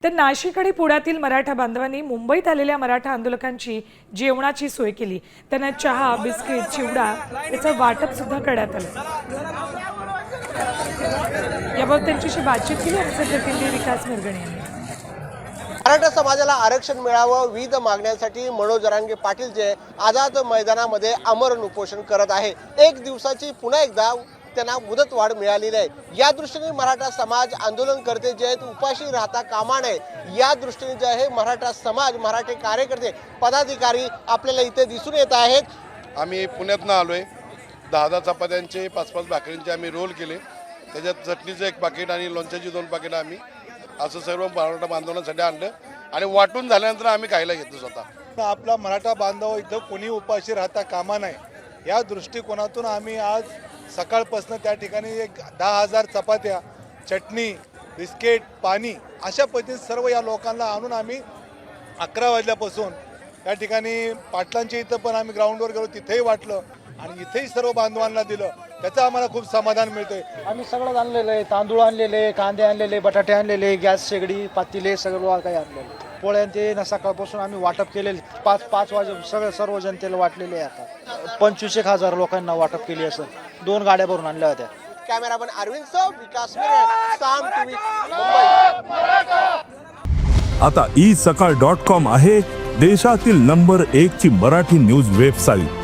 तर नाशिक आणि पुण्यातील मराठा बांधवांनी मुंबईत आलेल्या मराठा आंदोलकांची जेवणाची सोय केली। त्यांना चहा, बिस्किट, चिवडा याचं वाटप सुद्धा करण्यात आलं। याबाबत त्यांच्याशी बातचीत केली आमचे प्रतिनिधी विकास मिरगणे यांनी। मराठा समाजाला आरक्षण मिळावं विविध मागण्यांसाठी मनोज जरांगे पाटील जे आझाद मैदानामध्ये आमरण उपोषण करत आहे। एक दिवसाची पुन्हा एकदा त्यांना मुदतवाढ मिळालेली आहे। या दृष्टीने मराठा समाज आंदोलनकर्ते जे आहेत उपाशी राहता कामा नये, या दृष्टीने जे आहे मराठा समाज, मराठी कार्यकर्ते, पदाधिकारी आपल्याला इथे दिसून येत आहेत। आम्ही पुण्यातनं आलोय। 10 चपात्यांचे 5-5 भाकरींचे आम्ही रोल केले, त्याच्यात चटणीचं 1 पाकिट आणि लोणच्याची 2 पाकिट आम्ही असं सर्व मराठा बांधवांसाठी आणलं आणि वाटून झाल्यानंतर आम्ही खायला घेतो स्वतः। आपला मराठा बांधव इथं कोणी उपाशी राहता कामा नये, या दृष्टिकोनातून आम्ही आज सकाळपासून त्या ठिकाणी 10,000 चपात्या, चटणी, बिस्किट, पाणी अशा पद्धतीने सर्व या लोकांना आणून आम्ही 11 वाजल्यापासून या ठिकाणी पाटलांच्या इथं पण आम्ही ग्राउंडवर गेलो, तिथेही वाटलं आणि इथेही सर्व बांधवांना दिलं। त्याचं आम्हाला खूप समाधान मिळतंय। आम्ही सगळं आणलेलं आहे, तांदूळ आणलेले, कांदे आणलेले, बटाटे आणलेले, गॅस शेगडी, पातेले सगळं काही आणलेलं। पोळ्या ते ना सकाळपासून आम्ही वाटप केलेले 5 वाजे सगळं सर्व जनतेला वाटलेले आहे। आता 25,000 लोकांना वाटप केली असं 2 गाड्या भरून आणल्या होत्या। कॅमेरामन अरविंद सह विकास मिरगणे, साम टीव्ही, मुंबई। आता isakal.com आहे देशातील नंबर 1 ची मराठी न्यूज वेबसाईट।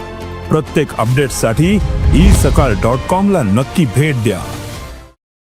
प्रत्येक अपडेटसाठी isakal.com ला नक्की भेट द्या।